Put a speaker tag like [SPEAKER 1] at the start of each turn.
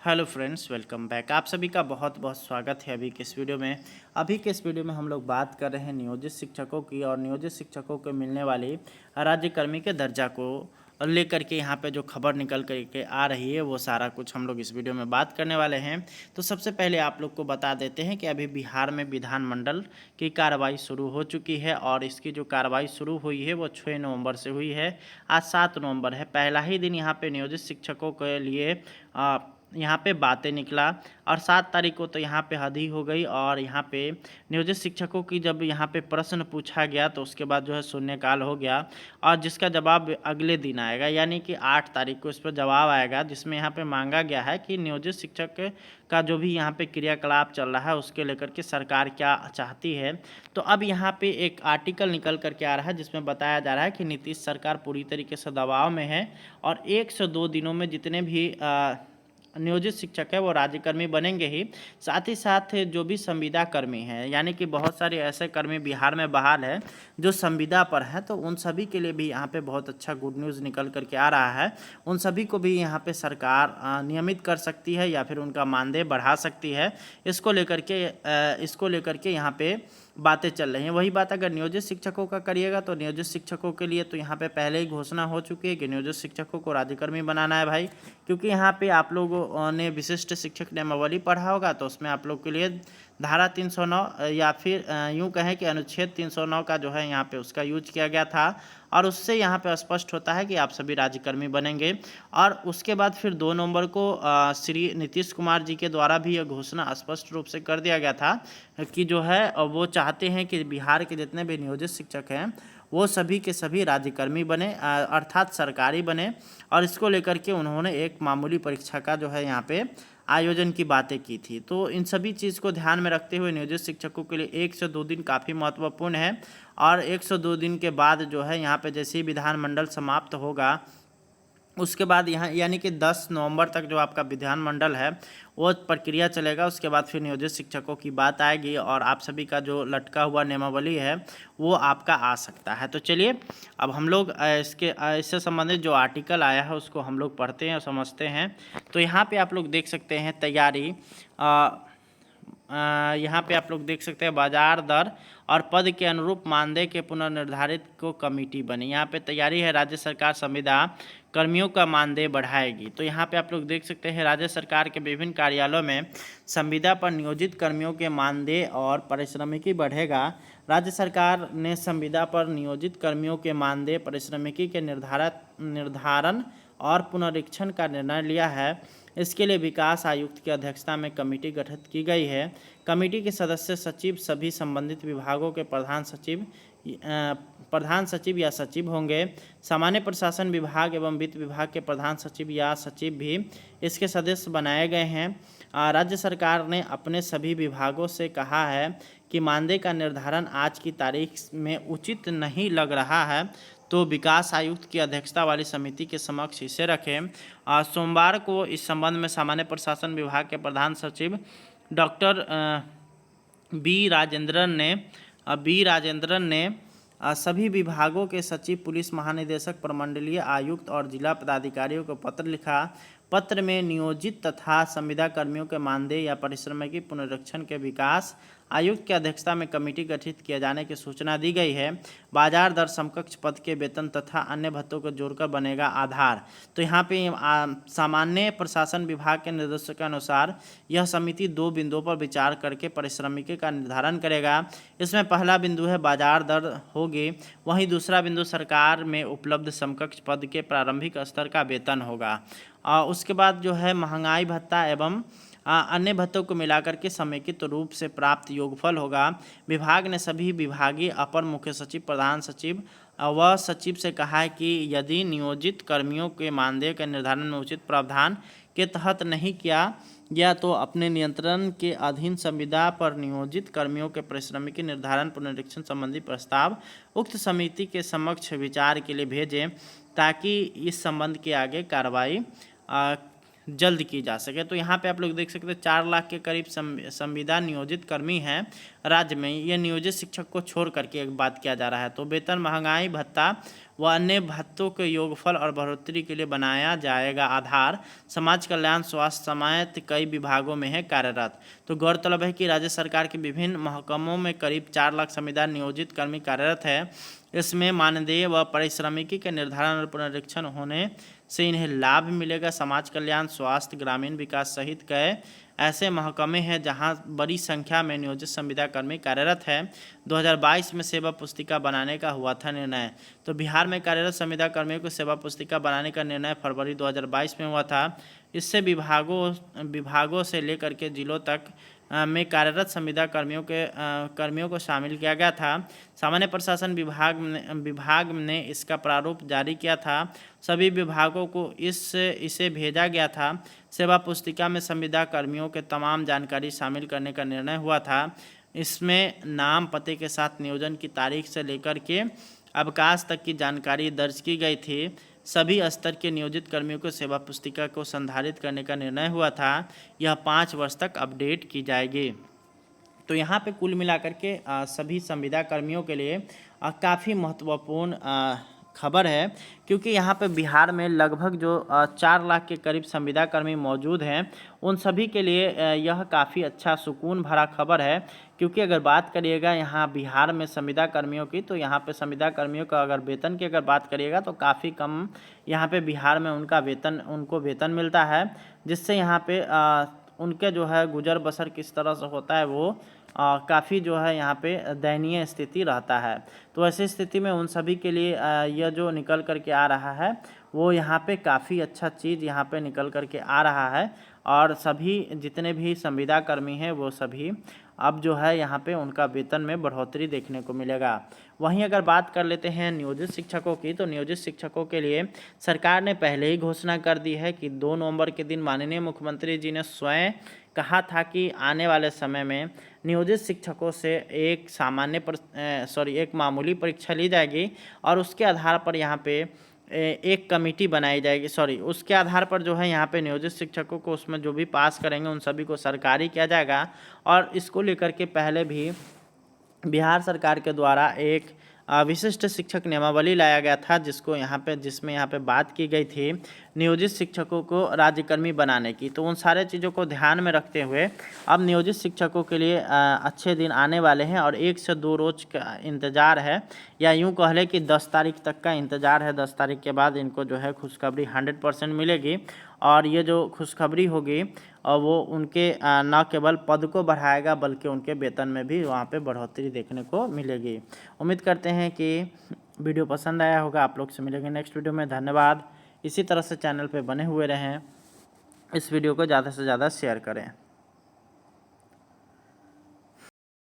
[SPEAKER 1] Hello friends, welcome back. आप सभी का बहुत बहुत स्वागत है अभी के इस वीडियो में हम लोग बात कर रहे हैं नियोजित शिक्षकों की और नियोजित शिक्षकों को मिलने वाली राज्यकर्मी के दर्जा को लेकर के यहाँ पे जो खबर निकल करके आ रही है वो सारा कुछ हम लोग इस वीडियो में बात करने वाले हैं। तो सबसे पहले आप लोग को बता देते हैं कि अभी बिहार में विधानमंडल की कार्रवाई शुरू हो चुकी है और इसकी जो कार्रवाई शुरू हुई है वो 6 नवंबर से हुई है। आज 7 नवंबर है, पहला ही दिन यहाँ पे नियोजित शिक्षकों के लिए यहाँ पे बातें निकला और 7 तारीख को तो यहाँ पे हद ही हो गई। और यहाँ पे नियोजित शिक्षकों की जब यहाँ पे प्रश्न पूछा गया तो उसके बाद जो है शून्यकाल हो गया और जिसका जवाब अगले दिन आएगा, यानी कि 8 तारीख को इस पर जवाब आएगा, जिसमें यहाँ पे मांगा गया है कि नियोजित शिक्षक का जो भी यहाँ पे क्रियाकलाप चल रहा है उसके लेकर के सरकार क्या चाहती है। तो अब यहाँ पे एक आर्टिकल निकल करके आ रहा है जिसमें बताया जा रहा है कि नीतीश सरकार पूरी तरीके से दबाव में है और 102 दिनों में जितने भी नियोजित शिक्षक है वो राज्यकर्मी बनेंगे ही, साथ ही साथ जो भी संविदा कर्मी हैं, यानी कि बहुत सारे ऐसे कर्मी बिहार में बहाल है जो संविदा पर हैं, तो उन सभी के लिए भी यहाँ पे बहुत अच्छा गुड न्यूज़ निकल करके आ रहा है। उन सभी को भी यहाँ पे सरकार नियमित कर सकती है या फिर उनका मानदेय बढ़ा सकती है। इसको लेकर के यहाँ पे बातें चल रही हैं। वही बात अगर नियोजित शिक्षकों का करिएगा तो नियोजित शिक्षकों के लिए तो यहाँ पे पहले ही घोषणा हो चुकी है कि नियोजित शिक्षकों को राज्यकर्मी बनाना है भाई, क्योंकि यहाँ पे आप लोगों ने विशिष्ट शिक्षक नियमावली पढ़ा होगा तो उसमें आप लोग के लिए धारा 309 या फिर यूँ कहें कि अनुच्छेद 309 का जो है यहाँ पे उसका यूज किया गया था और उससे यहाँ पे स्पष्ट होता है कि आप सभी राज्यकर्मी बनेंगे। और उसके बाद फिर 2 नवंबर को श्री नीतीश कुमार जी के द्वारा भी यह घोषणा स्पष्ट रूप से कर दिया गया था कि जो है वो चाहते हैं कि बिहार के जितने भी नियोजित शिक्षक हैं वो सभी के सभी राज्यकर्मी बने, अर्थात सरकारी बने। और इसको लेकर के उन्होंने एक मामूली परीक्षा का जो है यहाँ पे आयोजन की बातें की थी। तो इन सभी चीज़ को ध्यान में रखते हुए नियोजित शिक्षकों के लिए 102 दिन काफ़ी महत्वपूर्ण है और 102 दिन के बाद जो है यहाँ पे जैसे ही विधानमंडल समाप्त होगा उसके बाद यहाँ यानी कि 10 नवंबर तक जो आपका विधानमंडल है वो प्रक्रिया चलेगा। उसके बाद फिर नियोजित शिक्षकों की बात आएगी और आप सभी का जो लटका हुआ नियमावली है वो आपका आ सकता है। तो चलिए अब हम लोग इससे संबंधित जो आर्टिकल आया है उसको हम लोग पढ़ते हैं और समझते हैं। तो यहाँ पे आप लोग देख सकते हैं तैयारी, यहाँ पे आप लोग देख सकते हैं बाजार दर और पद के अनुरूप मानदेय के पुनर्निर्धारित को कमेटी बनी। यहाँ पे तैयारी है राज्य सरकार संविदा कर्मियों का मानदेय बढ़ाएगी। तो यहाँ पे आप लोग देख सकते हैं राज्य सरकार के विभिन्न कार्यालयों में संविदा पर नियोजित कर्मियों के मानदेय और पारिश्रमिकी बढ़ेगा। राज्य सरकार ने संविदा पर नियोजित कर्मियों के मानदेय पारिश्रमिकी के निर्धारण और पुनरीक्षण का निर्णय लिया है। इसके लिए विकास आयुक्त की अध्यक्षता में कमेटी गठित की गई है। कमेटी के सदस्य सचिव सभी संबंधित विभागों के प्रधान सचिव या सचिव होंगे। सामान्य प्रशासन विभाग एवं वित्त विभाग के प्रधान सचिव या सचिव भी इसके सदस्य बनाए गए हैं। राज्य सरकार ने अपने सभी विभागों से कहा है कि मानदेय का निर्धारण आज की तारीख में उचित नहीं लग रहा है तो विकास आयुक्त की अध्यक्षता वाली समिति के समक्ष इसे रखें। सोमवार को इस संबंध में सामान्य प्रशासन विभाग के प्रधान सचिव डॉक्टर बी राजेंद्रन ने सभी विभागों के सचिव, पुलिस महानिदेशक, प्रमंडलीय आयुक्त और जिला पदाधिकारियों को पत्र लिखा। पत्र में नियोजित तथा संविदा कर्मियों के मानदेय या पारिश्रमिकी पुनरीक्षण के विकास आयुक्त की अध्यक्षता में कमेटी गठित किए जाने की सूचना दी गई है। बाजार दर समकक्ष पद के वेतन तथा अन्य भत्तों को जोड़कर बनेगा आधार। तो यहाँ पे सामान्य प्रशासन विभाग के निर्देशों के अनुसार यह समिति 2 बिंदुओं पर विचार करके पारिश्रमिकी का निर्धारण करेगा। इसमें पहला बिंदु है बाजार दर होगी, वहीं दूसरा बिंदु सरकार में उपलब्ध समकक्ष पद के प्रारंभिक स्तर का वेतन होगा। उसके बाद जो है महंगाई भत्ता एवं अन्य भत्तों को मिलाकर के समेकित रूप से प्राप्त योगफल होगा। विभाग ने सभी विभागीय अपर मुख्य सचिव, प्रधान सचिव व सचिव से कहा है कि यदि नियोजित कर्मियों के मानदेय के निर्धारण में उचित प्रावधान के तहत नहीं किया गया तो अपने नियंत्रण के अधीन संविदा पर नियोजित कर्मियों के पारिश्रमिकी निर्धारण पुनरीक्षण संबंधी प्रस्ताव उक्त समिति के समक्ष विचार के लिए भेजें ताकि इस संबंध के आगे कार्रवाई जल्द की जा सके। तो यहाँ पे आप लोग देख सकते हैं 4 लाख के करीब संविदा नियोजित कर्मी हैं राज्य में। ये नियोजित शिक्षक को छोड़ करके एक बात किया जा रहा है। तो वेतन, महंगाई भत्ता व अन्य भत्तों के योगफल और बढ़ोतरी के लिए बनाया जाएगा आधार। समाज कल्याण स्वास्थ्य समेत कई विभागों में है कार्यरत। तो गौरतलब है कि राज्य सरकार के विभिन्न महकमों में करीब 4 लाख संविदा नियोजित कर्मी कार्यरत है। इसमें मानदेय व पारिश्रमिकी के निर्धारण और पुनरीक्षण होने से इन्हें लाभ मिलेगा। समाज कल्याण स्वास्थ्य ग्रामीण विकास सहित कई ऐसे महकमे हैं जहां बड़ी संख्या में नियोजित संविदा कर्मी कार्यरत है। 2022 में सेवा पुस्तिका बनाने का हुआ था निर्णय। तो बिहार में कार्यरत संविदा कर्मियों को सेवा पुस्तिका बनाने का निर्णय फरवरी 2022 में हुआ था। इससे विभागों से लेकर के जिलों तक में कार्यरत संविदा कर्मियों को शामिल किया गया था। सामान्य प्रशासन विभाग ने इसका प्रारूप जारी किया था। सभी विभागों को इसे भेजा गया था। सेवा पुस्तिका में संविदा कर्मियों के तमाम जानकारी शामिल करने का निर्णय हुआ था। इसमें नाम पते के साथ नियोजन की तारीख से लेकर के अवकाश तक की जानकारी दर्ज की गई थी। सभी स्तर के नियोजित कर्मियों को सेवा पुस्तिका को संधारित करने का निर्णय हुआ था। यह 5 वर्ष तक अपडेट की जाएगी। तो यहाँ पे कुल मिलाकर के सभी संविदा कर्मियों के लिए काफ़ी महत्वपूर्ण खबर है, क्योंकि यहाँ पे बिहार में लगभग जो 4 लाख के करीब संविदा कर्मी मौजूद हैं, उन सभी के लिए यह काफ़ी अच्छा सुकून भरा खबर है। क्योंकि अगर बात करिएगा यहाँ बिहार में संविदा कर्मियों की, तो यहाँ पे संविदा कर्मियों का अगर वेतन की अगर बात करिएगा तो काफ़ी कम यहाँ पे बिहार में उनको वेतन मिलता है, जिससे यहाँ पे उनके जो है गुजर बसर किस तरह से होता है वो काफ़ी जो है यहाँ पे दयनीय स्थिति रहता है। तो ऐसी स्थिति में उन सभी के लिए यह जो निकल कर के आ रहा है वो यहाँ पे काफ़ी अच्छा चीज़ यहाँ पे निकल कर के आ रहा है। और सभी जितने भी संविदा कर्मी हैं वो सभी अब जो है यहाँ पे उनका वेतन में बढ़ोतरी देखने को मिलेगा। वहीं अगर बात कर लेते हैं नियोजित शिक्षकों की, तो नियोजित शिक्षकों के लिए सरकार ने पहले ही घोषणा कर दी है कि 2 नवंबर के दिन माननीय मुख्यमंत्री जी ने स्वयं कहा था कि आने वाले समय में नियोजित शिक्षकों से एक मामूली परीक्षा ली जाएगी और उसके आधार पर यहाँ पे एक कमेटी बनाई जाएगी। उसके आधार पर जो है यहाँ पे नियोजित शिक्षकों को उसमें जो भी पास करेंगे उन सभी को सरकारी किया जाएगा। और इसको लेकर के पहले भी बिहार सरकार के द्वारा एक विशिष्ट शिक्षक नियमावली लाया गया था, जिसमें यहाँ पे बात की गई थी नियोजित शिक्षकों को राज्यकर्मी बनाने की। तो उन सारे चीज़ों को ध्यान में रखते हुए अब नियोजित शिक्षकों के लिए अच्छे दिन आने वाले हैं और 1 से 2 रोज का इंतज़ार है, या यूँ कह लें कि 10 तारीख तक का इंतज़ार है। 10 तारीख के बाद इनको जो है खुशखबरी 100% मिलेगी। और ये जो खुशखबरी होगी और वो उनके न केवल पद को बढ़ाएगा बल्कि उनके वेतन में भी वहाँ पे बढ़ोतरी देखने को मिलेगी। उम्मीद करते हैं कि वीडियो पसंद आया होगा। आप लोग से मिलेंगे नेक्स्ट वीडियो में। धन्यवाद। इसी तरह से चैनल पे बने हुए रहें। इस वीडियो को ज़्यादा से ज़्यादा शेयर करें।